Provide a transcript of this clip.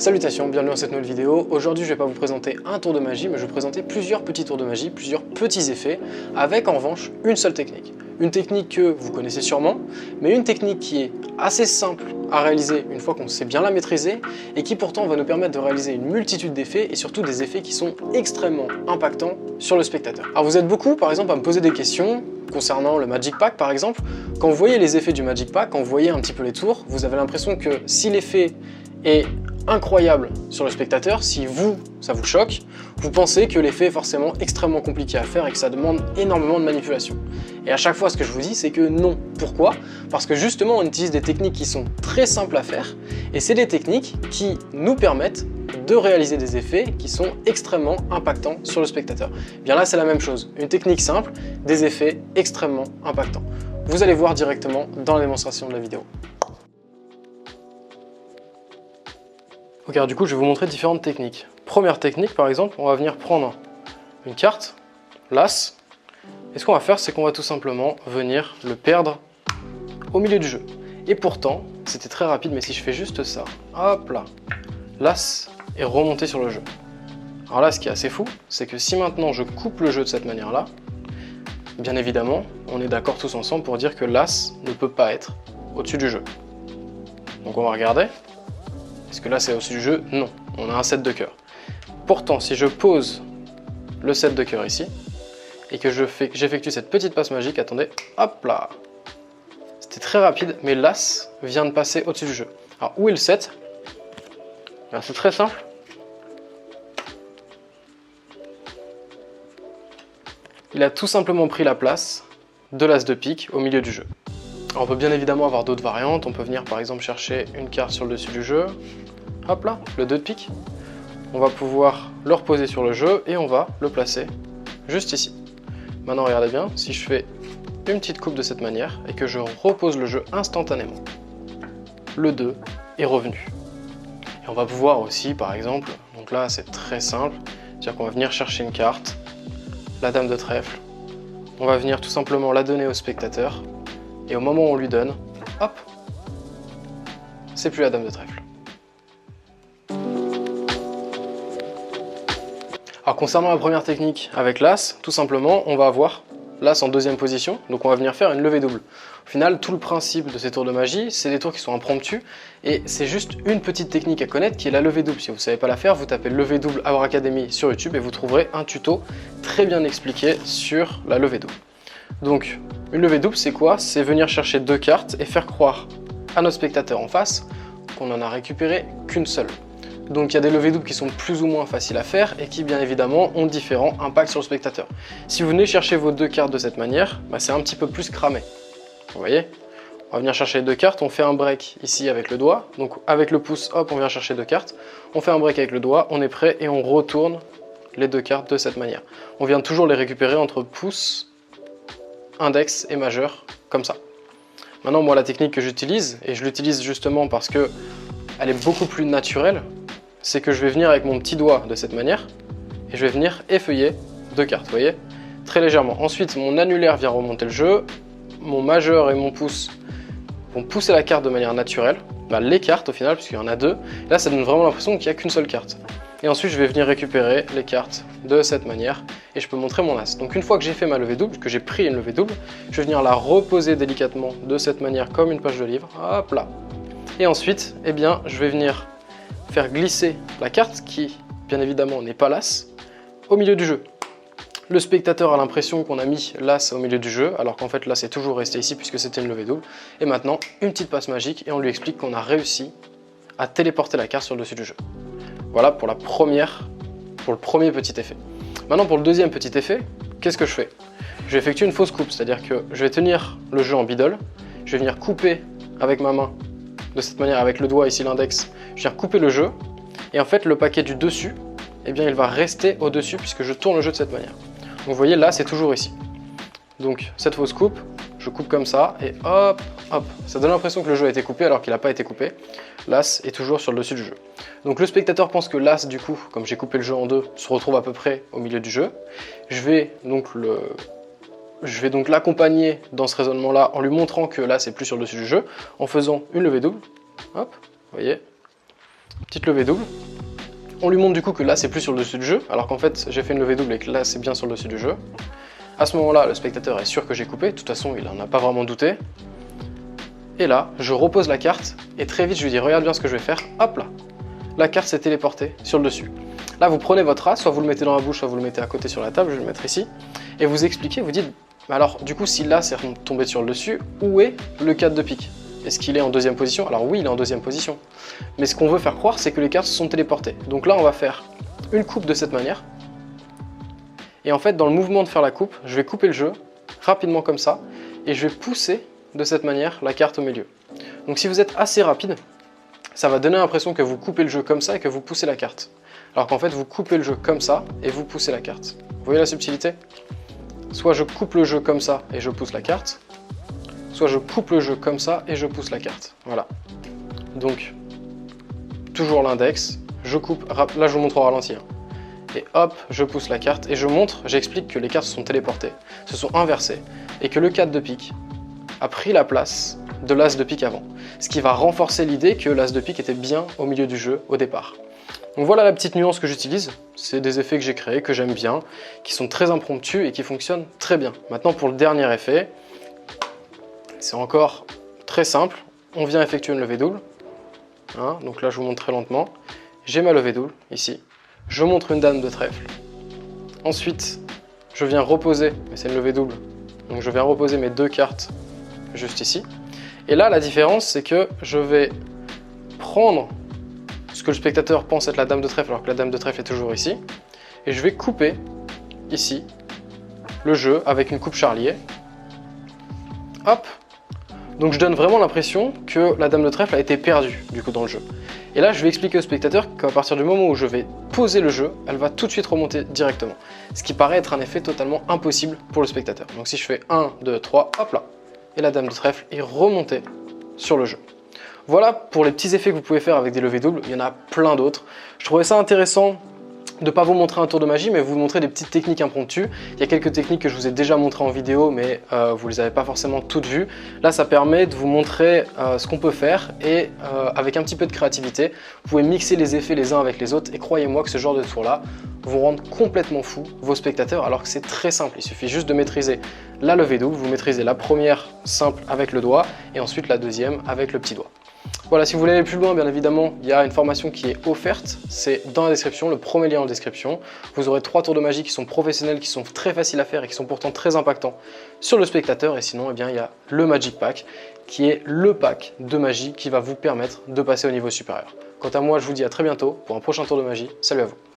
Salutations, bienvenue dans cette nouvelle vidéo. Aujourd'hui je ne vais pas vous présenter un tour de magie, mais je vais vous présenter plusieurs petits tours de magie, plusieurs petits effets, avec en revanche une seule technique. Une technique que vous connaissez sûrement, mais une technique qui est assez simple à réaliser une fois qu'on sait bien la maîtriser, et qui pourtant va nous permettre de réaliser une multitude d'effets, et surtout des effets qui sont extrêmement impactants sur le spectateur. Alors vous êtes beaucoup par exemple à me poser des questions concernant le Magic Pack par exemple. Quand vous voyez les effets du Magic Pack, quand vous voyez un petit peu les tours, vous avez l'impression que si l'effet est incroyable sur le spectateur, si ça vous choque, vous pensez que l'effet est forcément extrêmement compliqué à faire et que ça demande énormément de manipulation. Et à chaque fois, ce que je vous dis, c'est que non. Pourquoi? Parce que justement, on utilise des techniques qui sont très simples à faire, et c'est des techniques qui nous permettent de réaliser des effets qui sont extrêmement impactants sur le spectateur. Bien là, c'est la même chose. Une technique simple, des effets extrêmement impactants. Vous allez voir directement dans la démonstration de la vidéo. Ok, alors du coup, je vais vous montrer différentes techniques. Première technique, par exemple, on va venir prendre une carte, l'As, et ce qu'on va faire, c'est qu'on va tout simplement venir le perdre au milieu du jeu. Et pourtant, c'était très rapide, mais si je fais juste ça, hop là, l'As est remonté sur le jeu. Alors là, ce qui est assez fou, c'est que si maintenant je coupe le jeu de cette manière-là, bien évidemment, on est d'accord tous ensemble pour dire que l'As ne peut pas être au-dessus du jeu. Donc on va regarder. Est-ce que là c'est au-dessus du jeu? Non, on a un 7 de cœur. Pourtant, si je pose le 7 de cœur ici, et que j'effectue cette petite passe magique, attendez, hop là. C'était très rapide, mais l'As vient de passer au-dessus du jeu. Alors où est le 7? C'est très simple. Il a tout simplement pris la place de l'As de pique au milieu du jeu. Alors, on peut bien évidemment avoir d'autres variantes, on peut venir par exemple chercher une carte sur le dessus du jeu, hop là, le 2 de pique, on va pouvoir le reposer sur le jeu et on va le placer juste ici. Maintenant regardez bien, si je fais une petite coupe de cette manière et que je repose le jeu instantanément, le 2 est revenu. Et on va pouvoir aussi par exemple, donc là c'est très simple, c'est-à-dire qu'on va venir chercher une carte, la dame de trèfle, on va venir tout simplement la donner au spectateur, et au moment où on lui donne, hop, c'est plus la dame de trèfle. Alors concernant la première technique avec l'As, tout simplement, on va avoir l'As en deuxième position, donc on va venir faire une levée double. Au final, tout le principe de ces tours de magie, c'est des tours qui sont impromptus, et c'est juste une petite technique à connaître qui est la levée double. Si vous ne savez pas la faire, vous tapez levée double Our Academy sur YouTube et vous trouverez un tuto très bien expliqué sur la levée double. Donc, une levée double, c'est quoi? C'est venir chercher deux cartes et faire croire à notre spectateur en face qu'on n'en a récupéré qu'une seule. Donc il y a des levées doubles qui sont plus ou moins faciles à faire et qui bien évidemment ont différents impacts sur le spectateur. Si vous venez chercher vos deux cartes de cette manière, c'est un petit peu plus cramé. Vous voyez? On va venir chercher les deux cartes, on fait un break ici avec le doigt. Donc avec le pouce, hop, on vient chercher deux cartes. On fait un break avec le doigt, on est prêt et on retourne les deux cartes de cette manière. On vient toujours les récupérer entre pouce, index et majeur, comme ça. Maintenant, moi, la technique que j'utilise, et je l'utilise justement parce que elle est beaucoup plus naturelle, c'est que je vais venir avec mon petit doigt de cette manière, et je vais venir effeuiller deux cartes, vous voyez, très légèrement. Ensuite, mon annulaire vient remonter le jeu, mon majeur et mon pouce vont pousser la carte de manière naturelle, les cartes au final, puisqu'il y en a deux. Là, ça donne vraiment l'impression qu'il n'y a qu'une seule carte. Et ensuite, je vais venir récupérer les cartes de cette manière et je peux montrer mon As. Donc une fois que j'ai fait ma levée double, que j'ai pris une levée double, je vais venir la reposer délicatement de cette manière comme une page de livre, hop là. Et ensuite, eh bien, je vais venir faire glisser la carte qui, bien évidemment, n'est pas l'As, au milieu du jeu. Le spectateur a l'impression qu'on a mis l'As au milieu du jeu, alors qu'en fait l'As est toujours resté ici puisque c'était une levée double. Et maintenant, une petite passe magique et on lui explique qu'on a réussi à téléporter la carte sur le dessus du jeu. Voilà pour le premier petit effet. Maintenant pour le deuxième petit effet, qu'est-ce que je fais? Je vais effectuer une fausse coupe, c'est-à-dire que je vais tenir le jeu en biddle, je vais venir couper avec ma main, de cette manière avec le doigt ici l'index, je viens couper le jeu, et en fait le paquet du dessus, eh bien il va rester au-dessus puisque je tourne le jeu de cette manière. Donc vous voyez là c'est toujours ici. Donc cette fausse coupe, je coupe comme ça et hop, hop. Ça donne l'impression que le jeu a été coupé alors qu'il n'a pas été coupé. L'As est toujours sur le dessus du jeu. Donc le spectateur pense que l'As du coup, comme j'ai coupé le jeu en deux, se retrouve à peu près au milieu du jeu. Je vais donc l'accompagner dans ce raisonnement-là en lui montrant que l'As est plus sur le dessus du jeu, en faisant une levée double. Hop, vous voyez. petite levée double. On lui montre du coup que là c'est plus sur le dessus du jeu, alors qu'en fait j'ai fait une levée double et que là c'est bien sur le dessus du jeu. À ce moment-là, le spectateur est sûr que j'ai coupé, de toute façon il n'en a pas vraiment douté. Et là, je repose la carte et très vite je lui dis regarde bien ce que je vais faire, hop là. La carte s'est téléportée sur le dessus. Là vous prenez votre as, soit vous le mettez dans la bouche, soit vous le mettez à côté sur la table, je vais le mettre ici, et vous expliquez, vous dites alors du coup si là c'est tombé sur le dessus, où est le 4 de pique? Est-ce qu'il est en deuxième position? Alors oui, il est en deuxième position. Mais ce qu'on veut faire croire, c'est que les cartes se sont téléportées. Donc là, on va faire une coupe de cette manière. Et en fait, dans le mouvement de faire la coupe, je vais couper le jeu, rapidement comme ça, et je vais pousser de cette manière la carte au milieu. Donc si vous êtes assez rapide, ça va donner l'impression que vous coupez le jeu comme ça et que vous poussez la carte. Alors qu'en fait, vous coupez le jeu comme ça et vous poussez la carte. Vous voyez la subtilité? Soit je coupe le jeu comme ça et je pousse la carte, soit je coupe le jeu comme ça et je pousse la carte. Voilà. Donc, toujours l'index, je coupe, là je vous montre au ralenti. Et hop, je pousse la carte et je montre, j'explique que les cartes se sont téléportées, se sont inversées, et que le 4 de pique a pris la place de l'as de pique avant. Ce qui va renforcer l'idée que l'as de pique était bien au milieu du jeu au départ. Donc voilà la petite nuance que j'utilise, c'est des effets que j'ai créés, que j'aime bien, qui sont très impromptus et qui fonctionnent très bien. Maintenant pour le dernier effet, c'est encore très simple, on vient effectuer une levée double, hein, donc là je vous montre très lentement, j'ai ma levée double ici, je montre une dame de trèfle, ensuite je viens reposer, mais c'est une levée double, donc je viens reposer mes deux cartes juste ici, et là la différence c'est que je vais prendre ce que le spectateur pense être la dame de trèfle alors que la dame de trèfle est toujours ici, et je vais couper ici le jeu avec une coupe charlier, hop. Donc je donne vraiment l'impression que la dame de trèfle a été perdue du coup dans le jeu. Et là je vais expliquer au spectateur qu'à partir du moment où je vais poser le jeu, elle va tout de suite remonter directement. Ce qui paraît être un effet totalement impossible pour le spectateur. Donc si je fais 1, 2, 3, hop là, et la dame de trèfle est remontée sur le jeu. Voilà pour les petits effets que vous pouvez faire avec des levées doubles, il y en a plein d'autres. Je trouvais ça intéressant de ne pas vous montrer un tour de magie, mais vous montrer des petites techniques impromptues. Il y a quelques techniques que je vous ai déjà montrées en vidéo, mais vous ne les avez pas forcément toutes vues. Là, ça permet de vous montrer ce qu'on peut faire et avec un petit peu de créativité, vous pouvez mixer les effets les uns avec les autres et croyez-moi que ce genre de tour-là vous rend complètement fou vos spectateurs alors que c'est très simple. Il suffit juste de maîtriser la levée double, vous maîtrisez la première simple avec le doigt et ensuite la deuxième avec le petit doigt. Voilà, si vous voulez aller plus loin, bien évidemment, il y a une formation qui est offerte, c'est dans la description, le premier lien en description. Vous aurez 3 tours de magie qui sont professionnels, qui sont très faciles à faire et qui sont pourtant très impactants sur le spectateur. Et sinon, eh bien, il y a le Magic Pack, qui est le pack de magie qui va vous permettre de passer au niveau supérieur. Quant à moi, je vous dis à très bientôt pour un prochain tour de magie. Salut à vous!